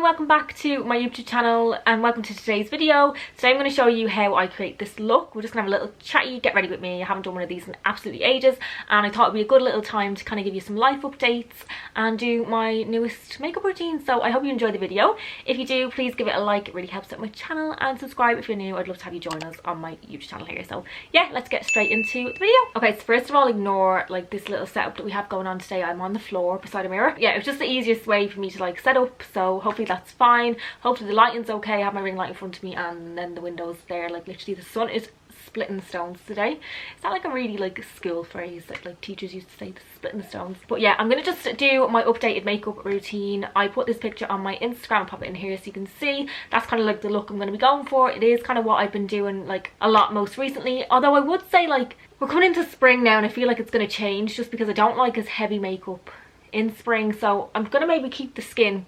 welcome back to my YouTube channel and welcome to today's video. Today I'm going to show you how I create this look. We're just going to have a little chatty, get ready with me. I haven't done one of these in absolutely ages and I thought it would be a good little time to kind of give you some life updates and do my newest makeup routine. So I hope you enjoy the video. If you do, please give it a like, it really helps out my channel, and subscribe if you're new. I'd love to have you join us on my YouTube channel here. So yeah, let's get straight into the video. Okay, so first of all, ignore like this little setup that we have going on today. I'm on the floor beside a mirror. Yeah, it was just the easiest way for me to like set up, so hopefully that's fine. Hopefully the lighting's okay. I have my ring light in front of me and then the windows there, like literally the sun is splitting the stones today. Is that like a really like school phrase that like teachers used to say, the splitting the stones? But yeah, I'm gonna just do my updated makeup routine. I put this picture on my Instagram and pop it in here so you can see. That's kind of like the look I'm gonna be going for. It is kind of what I've been doing like a lot most recently, although I would say like we're coming into spring now and I feel like it's gonna change just because I don't like as heavy makeup in spring. So I'm gonna maybe keep the skin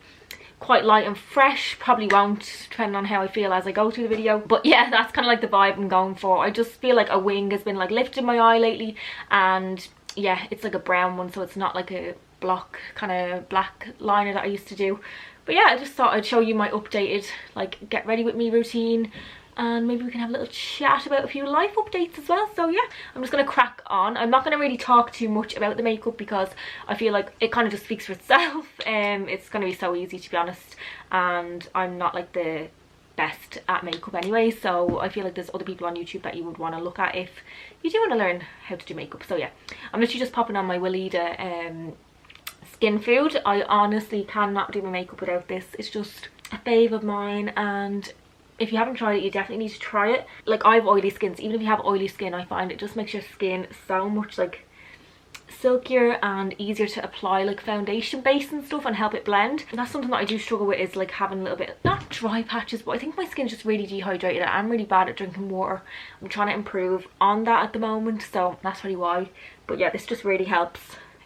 quite light and fresh. Probably won't, depending on how I feel as I go through the video. But yeah, that's kind of like the vibe I'm going for. I just feel like a wing has been like lifted in my eye lately, and yeah, it's like a brown one, so it's not like a block kind of black liner that I used to do. But yeah, I just thought I'd show you my updated like get ready with me routine, and maybe we can have a little chat about a few life updates as well. So yeah, I'm just gonna crack on. I'm not gonna really talk too much about the makeup because I feel like it kind of just speaks for itself. It's gonna be so easy, to be honest, and I'm not like the best at makeup anyway, so I feel like there's other people on YouTube that you would want to look at if you do want to learn how to do makeup. So yeah, I'm literally just popping on my Weleda Skin Food. I honestly cannot do my makeup without this. It's just a fave of mine, and if you haven't tried it, you definitely need to try it. Like, I have oily skin, so even if you have oily skin, I find it just makes your skin so much like silkier and easier to apply like foundation base and stuff and help it blend. And that's something that I do struggle with, is like having a little bit, not dry patches, but I think my skin's just really dehydrated. I'm really bad at drinking water. I'm trying to improve on that at the moment, so that's probably why. But yeah, this just really helps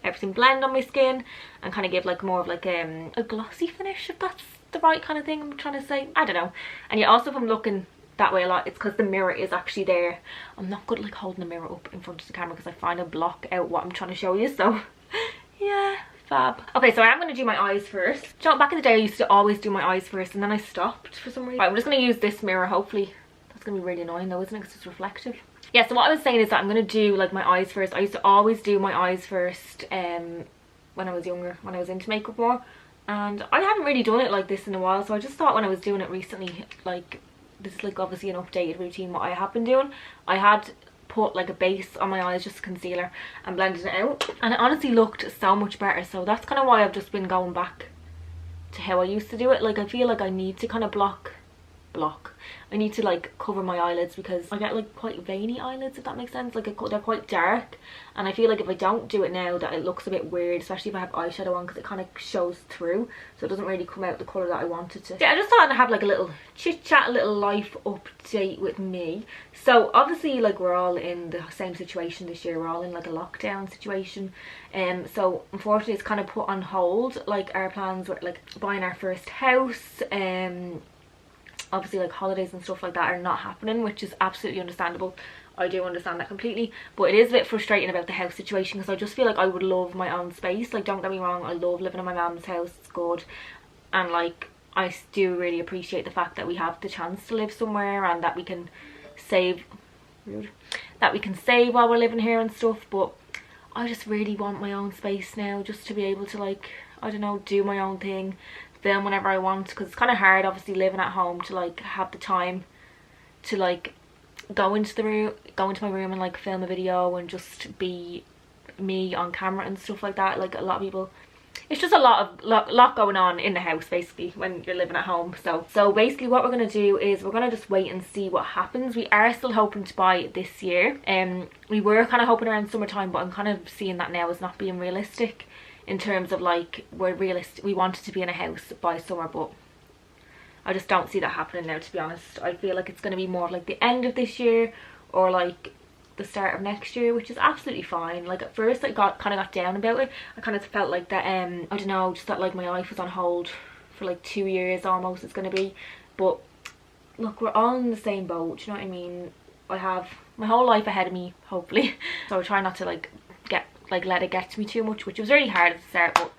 everything blend on my skin and kind of give like more of like a glossy finish, if that's the right kind of thing I'm trying to say. I don't know. And yeah, also if I'm looking that way a lot, it's because the mirror is actually there. I'm not good at like holding the mirror up in front of the camera because I find I block out what I'm trying to show you. So yeah, fab. Okay, so I am going to do my eyes first. Do you know, back in the day I used to always do my eyes first and then I stopped for some reason. Right, I'm just going to use this mirror. Hopefully that's going to be really annoying though, isn't it, because it's reflective. Yeah, so what I was saying is that I'm going to do like my eyes first. I used to always do my eyes first when I was younger, when I was into makeup more. And I haven't really done it like this in a while, so I just thought when I was doing it recently, like this is like obviously an updated routine what I have been doing. I had put like a base on my eyes, just concealer, and blended it out, and it honestly looked so much better. So that's kind of why I've just been going back to how I used to do it. Like I feel like I need to kind of block I need to like cover my eyelids because I get like quite veiny eyelids, if that makes sense. Like they're quite dark, and I feel like if I don't do it now that it looks a bit weird, especially if I have eyeshadow on, because it kind of shows through, so it doesn't really come out the colour that I wanted to. Yeah, I just thought I'd have like a little chit chat, a little life update with me. So obviously like we're all in the same situation this year. We're all in like a lockdown situation, so unfortunately it's kind of put on hold like our plans were like buying our first house. Obviously like holidays and stuff like that are not happening, which is absolutely understandable. I do understand that completely, but it is a bit frustrating about the house situation because I just feel like I would love my own space. Like, don't get me wrong, I love living in my mum's house, it's good, and like I do really appreciate the fact that we have the chance to live somewhere and that we can save while we're living here and stuff. But I just really want my own space now, just to be able to like, I don't know, do my own thing, film whenever I want, because it's kind of hard obviously living at home to like have the time to like go into my room and like film a video and just be me on camera and stuff like that. Like a lot of people, it's just a lot going on in the house basically when you're living at home. So basically what we're going to do is we're going to just wait and see what happens. We are still hoping to buy it this year, we were kind of hoping around summertime, but I'm kind of seeing that now as not being realistic. In terms of like, we wanted to be in a house by summer, but I just don't see that happening now, to be honest. I feel like it's going to be more like the end of this year or like the start of next year, which is absolutely fine. Like at first I kind of got down about it. I kind of felt like that I don't know, just that like my life was on hold for like 2 years almost it's going to be. But look, we're all in the same boat, do you know what I mean? I have my whole life ahead of me, hopefully, so I try not to like let it get to me too much, which was really hard at the start, but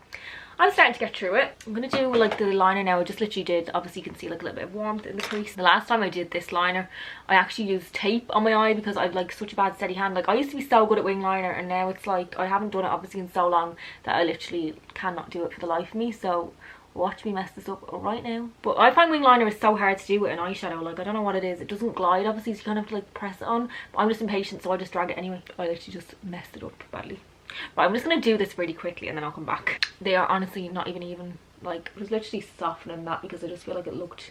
I'm starting to get through it. I'm gonna do like the liner now. I just literally did, obviously you can see like a little bit of warmth in the crease. The last time I did this liner, I actually used tape on my eye because I've like such a bad steady hand. Like I used to be so good at wing liner, and now it's like I haven't done it obviously in so long that I literally cannot do it for the life of me. So watch me mess this up right now. But I find wing liner is so hard to do with an eyeshadow. Like I don't know what it is. It doesn't glide obviously, so you kind of have to like press it on. But I'm just impatient, so I just drag it anyway. I literally just messed it up badly. But I'm just going to do this really quickly and then I'll come back. They are honestly not even like, it was literally softening that because I just feel like it looked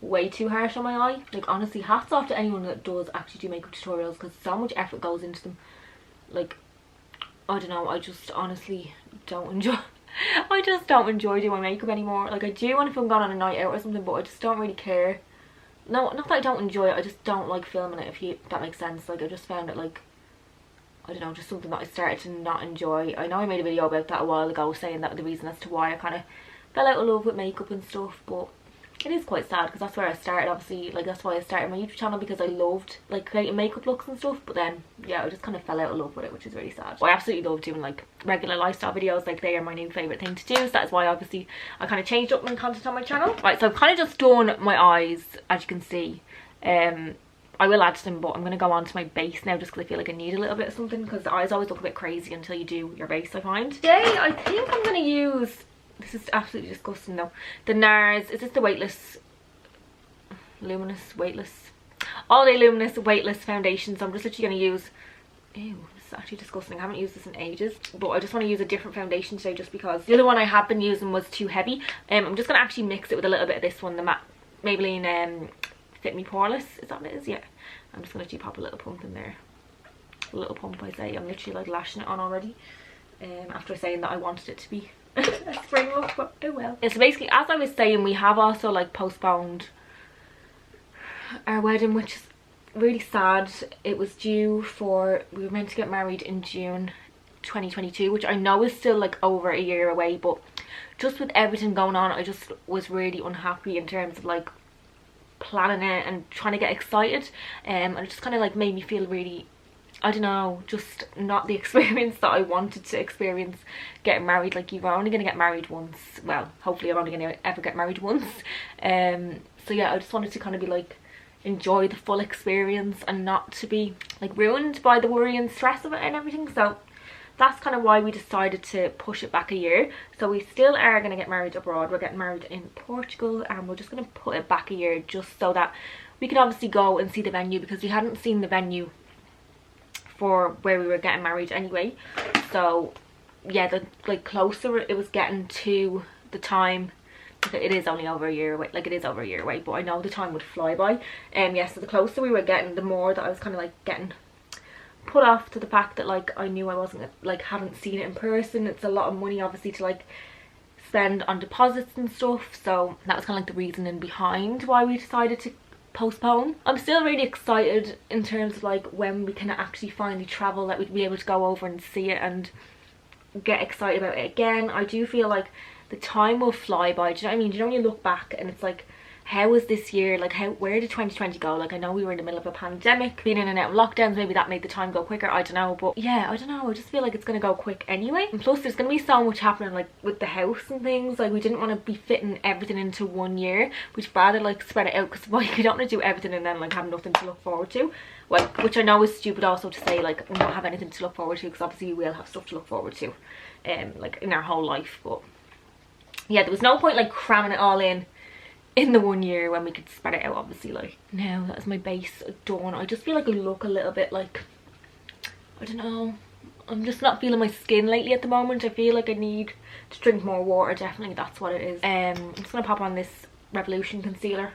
way too harsh on my eye. Like honestly, hats off to anyone that does actually do makeup tutorials because so much effort goes into them. Like, I don't know, I just honestly don't enjoy I just don't enjoy doing makeup anymore. Like I do when if I'm going on a night out or something, but I just don't really care. No, not that I don't enjoy it, I just don't like filming it, if that makes sense. Like I just found it like, I don't know, just something that I started to not enjoy. I know I made a video about that a while ago saying that was the reason as to why I kind of fell out of love with makeup and stuff, but it is quite sad because that's where I started obviously. Like that's why I started my YouTube channel, because I loved like creating makeup looks and stuff, but then yeah, I just kind of fell out of love with it, which is really sad. But I absolutely love doing like regular lifestyle videos. Like they are my new favourite thing to do, so that's why obviously I kind of changed up my content on my channel. Right, so I've kind of just done my eyes, as you can see. I will add some, but I'm going to go on to my base now just because I feel like I need a little bit of something, because the eyes always look a bit crazy until you do your base, I find. Today I think I'm going to use, this is absolutely disgusting though, the NARS, is this the Weightless Luminous Weightless All Day Luminous Weightless Foundation. So I'm just literally going to use, ew, this is actually disgusting, I haven't used this in ages, but I just want to use a different foundation today just because the other one I have been using was too heavy. I'm just going to actually mix it with a little bit of this one, the matte Maybelline Fit Me Poreless, is that what it is? Yeah. I'm just going to pop a little pump in there. A little pump, I say. I'm literally like lashing it on already. After saying that I wanted it to be a spring look, but oh well. Yeah, so basically, as I was saying, we have also like postponed our wedding, which is really sad. It was due for, we were meant to get married in June 2022, which I know is still like over a year away, but just with everything going on, I just was really unhappy in terms of like planning it and trying to get excited, and it just kind of like made me feel really, I don't know, just not the experience that I wanted to experience getting married. Like you're only going to get married once, well hopefully I'm only going to ever get married once, so yeah, I just wanted to kind of be like, enjoy the full experience and not to be like ruined by the worry and stress of it and everything. So that's kind of why we decided to push it back a year. So we still are going to get married abroad. We're getting married in Portugal, and we're just going to put it back a year just so that we can obviously go and see the venue, because we hadn't seen the venue for where we were getting married anyway. So yeah, the like closer it was getting to the time, it is only over a year away, like it is over a year away, but I know the time would fly by. Yeah, so the closer we were getting, the more that I was kind of like getting put off to the fact that like I knew I wasn't like, haven't seen it in person. It's a lot of money obviously to like spend on deposits and stuff, so that was kind of like the reasoning behind why we decided to postpone. I'm still really excited in terms of like when we can actually finally travel, that we'd be able to go over and see it and get excited about it again. I do feel like the time will fly by, do you know what I mean? Do you know when you look back and it's like, how was this year, like where did 2020 go? Like I know we were in the middle of a pandemic, being in and out of lockdowns, maybe that made the time go quicker, I don't know, but yeah, I don't know, I just feel like it's gonna go quick anyway. And plus there's gonna be so much happening like with the house and things, like we didn't want to be fitting everything into 1 year, we'd rather like spread it out, because why, you don't want to do everything and then like have nothing to look forward to. Well, which I know is stupid also to say, like we don't have anything to look forward to, because obviously we will have stuff to look forward to like in our whole life. But yeah, there was no point like cramming it all in the 1 year when we could spread it out obviously. Like now that is my base done, I just feel like I look a little bit like, I don't know, I'm just not feeling my skin lately at the moment. I feel like I need to drink more water, definitely, that's what it is. I'm just gonna pop on this Revolution concealer.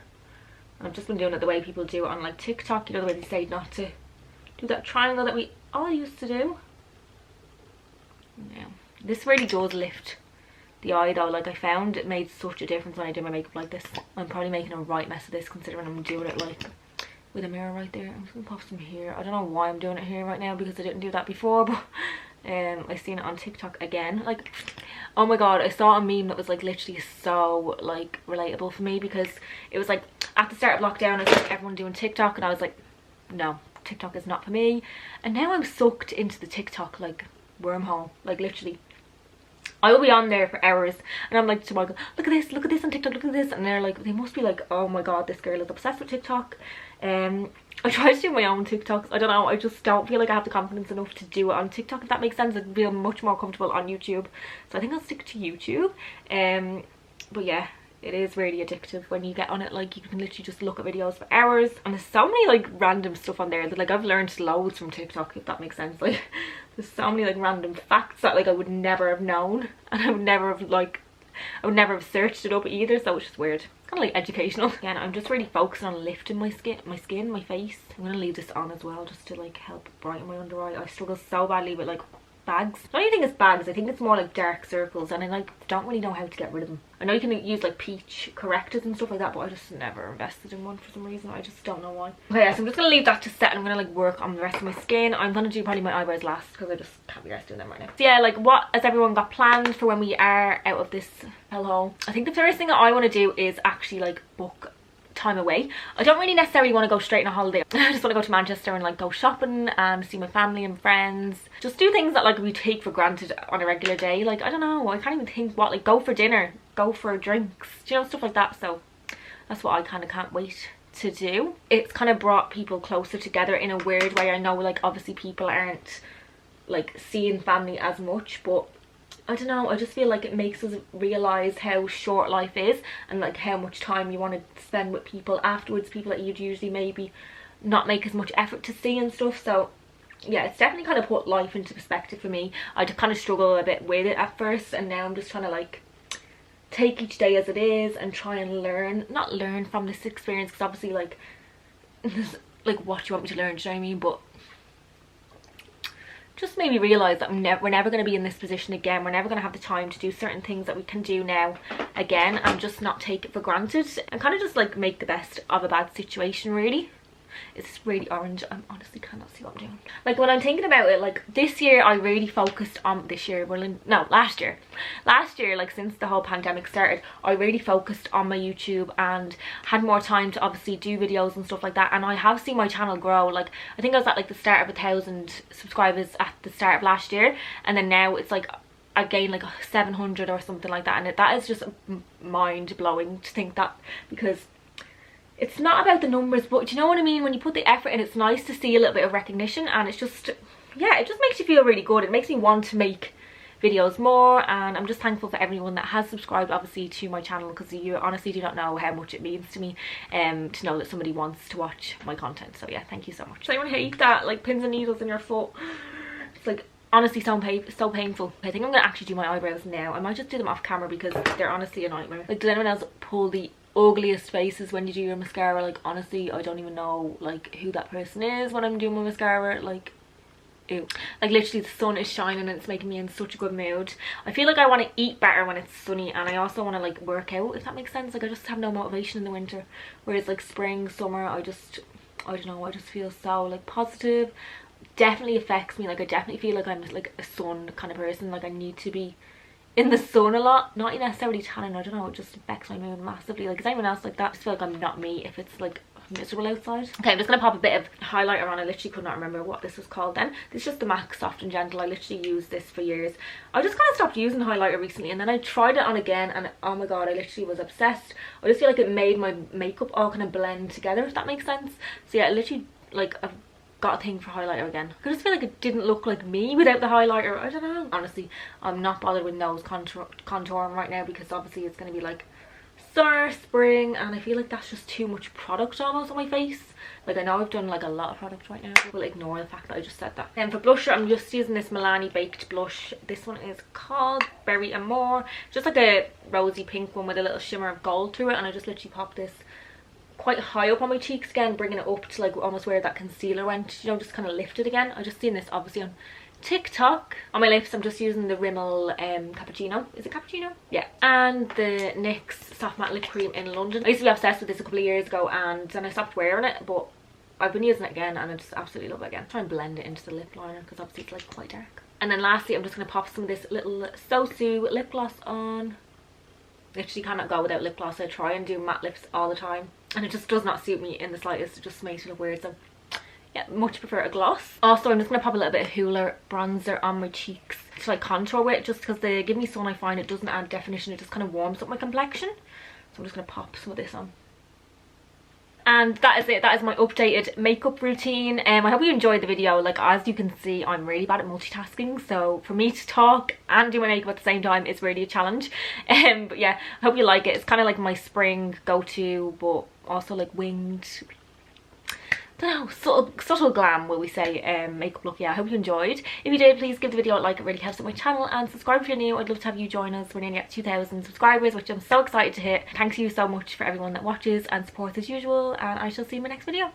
I've just been doing it the way people do it on like TikTok, you know, the way they say not to do that triangle that we all used to do. Yeah, this really does lift the eye though. Like I found it made such a difference when I did my makeup like this. I'm probably making a right mess of this considering I'm doing it like with a mirror right there. I'm just gonna pop some here. I don't know why I'm doing it here right now because I didn't do that before, but I seen it on TikTok again. Like, oh my god, I saw a meme that was like literally so like relatable for me, because it was like at the start of lockdown it's like everyone doing TikTok and I was like, no, TikTok is not for me. And now I'm sucked into the TikTok like wormhole, like literally. I will be on there for hours and I'm like to Michael, look at this on TikTok, look at this, and they're like, they must be like, oh my god, this girl is obsessed with TikTok. I try to do my own TikToks. I don't know, I just don't feel like I have the confidence enough to do it on TikTok, if that makes sense. I'd feel much more comfortable on YouTube, so I think I'll stick to YouTube. But yeah, it is really addictive when you get on it. Like, you can literally just look at videos for hours, and there's so many like random stuff on there that like I've learned loads from TikTok, if that makes sense. Like, there's so many like random facts that like I would never have known, and I would never have searched it up either, so it's just weird. It's kind of like educational. Again, I'm just really focusing on lifting my skin, my face. I'm gonna leave this on as well just to like help brighten my under eye. I struggle so badly with like bags. I don't even think it's bags, I think it's more like dark circles, and I like don't really know how to get rid of them. I know you can use like peach correctors and stuff like that, but I just never invested in one for some reason. I just don't know why. Okay, yeah, so I'm just gonna leave that to set and I'm gonna like work on the rest of my skin. I'm gonna do probably my eyebrows last because I just can't be arsed doing them right now. So yeah, like what has everyone got planned for when we are out of this hellhole? I think the first thing that I want to do is actually like book time away. I don't really necessarily want to go straight on a holiday. I just want to go to Manchester and like go shopping and see my family and friends. Just do things that like we take for granted on a regular day. Like, I don't know, I can't even think what, like go for dinner, go for drinks, you know, stuff like that. So that's what I kind of can't wait to do. It's kind of brought people closer together in a weird way. I know like obviously people aren't like seeing family as much, but I don't know, I just feel like it makes us realise how short life is, and like how much time you want to spend with people afterwards, people that you'd usually maybe not make as much effort to see and stuff. So yeah, it's definitely kind of put life into perspective for me. I just kind of struggle a bit with it at first, and now I'm just trying to like take each day as it is and try and not learn from this experience, because obviously like like what do you want me to learn, do you know what I mean? But just made me realise that we're never going to be in this position again. We're never going to have the time to do certain things that we can do now again, and just not take it for granted and kind of just like make the best of a bad situation, really. It's really orange. I honestly cannot see what I'm doing. Like, when I'm thinking about it, like this year I really focused on last year, like since the whole pandemic started, I really focused on my YouTube and had more time to obviously do videos and stuff like that, and I have seen my channel grow. Like, I think I was at like the start of 1,000 subscribers at the start of last year, and then now it's like I gained like 700 or something like that, and that is just mind-blowing to think that, because it's not about the numbers, but do you know what I mean? When you put the effort in, it's nice to see a little bit of recognition, and it's just, yeah, it just makes you feel really good. It makes me want to make videos more, and I'm just thankful for everyone that has subscribed obviously to my channel, because you honestly do not know how much it means to me to know that somebody wants to watch my content. So yeah, thank you so much. Does anyone hate that, like pins and needles in your foot? It's like honestly so painful. I think I'm gonna actually do my eyebrows now. I might just do them off camera because they're honestly a nightmare. Like, does anyone else pull the ugliest faces when you do your mascara? Like, honestly, I don't even know like who that person is when I'm doing my mascara. Like, ew. Like, literally the sun is shining and it's making me in such a good mood. I feel like I want to eat better when it's sunny, and I also want to like work out, if that makes sense. Like, I just have no motivation in the winter, whereas like spring, summer, I don't know, I just feel so like positive. Definitely affects me. Like, I definitely feel like I'm like a sun kind of person. Like, I need to be in the sun a lot, not necessarily tanning. I don't know, it just affects my mood massively. Like, is anyone else like that? I just feel like I'm not me if it's like miserable outside. Okay, I'm just gonna pop a bit of highlighter on. I literally could not remember what this was called then. This is just the MAC Soft and Gentle. I literally used this for years. I just kind of stopped using highlighter recently, and then I tried it on again, and oh my god, I literally was obsessed. I just feel like it made my makeup all kind of blend together, if that makes sense. So yeah, literally, like, I've got a thing for highlighter again. I just feel like it didn't look like me without the highlighter. I don't know. Honestly, I'm not bothered with nose contouring right now, because obviously it's going to be like summer, spring, and I feel like that's just too much product almost on my face. Like, I know I've done like a lot of product right now, but we'll ignore the fact that I just said that. And for blusher, I'm just using this Milani Baked blush. This one is called Berry and More. Just like a rosy pink one with a little shimmer of gold through it, and I just literally popped this quite high up on my cheeks again, bringing it up to like almost where that concealer went, you know, just kind of lift it again. I just seen this obviously on TikTok. On my lips, I'm just using the Rimmel Cappuccino. Is it Cappuccino? Yeah. And the NYX Soft Matte Lip Cream in London. I used to be obsessed with this a couple of years ago, and then I stopped wearing it, but I've been using it again and I just absolutely love it again. Try and blend it into the lip liner, because obviously it's like quite dark. And then lastly, I'm just going to pop some of this little Sosu lip gloss on. Literally cannot go without lip gloss. I try and do matte lips all the time, and it just does not suit me in the slightest. It just makes me look weird. So Yeah, much prefer a gloss. Also, I'm just going to pop a little bit of Hoola bronzer on my cheeks to like contour with, just because they give me sun. I find it doesn't add definition, it just kind of warms up my complexion. So I'm just going to pop some of this on. And that is it. That is my updated makeup routine. I hope you enjoyed the video. Like, as you can see, I'm really bad at multitasking, so for me to talk and do my makeup at the same time is really a challenge. But yeah, I hope you like it. It's kind of like my spring go-to, but also like winged, don't know, subtle glam, will we say, makeup look. Yeah, I hope you enjoyed. If you did, please give the video a like. It really helps out my channel, and subscribe if you're new. I'd love to have you join us. We're nearly at 2,000 subscribers, which I'm so excited to hit. Thanks to you so much for everyone that watches and supports as usual, and I shall see you in my next video.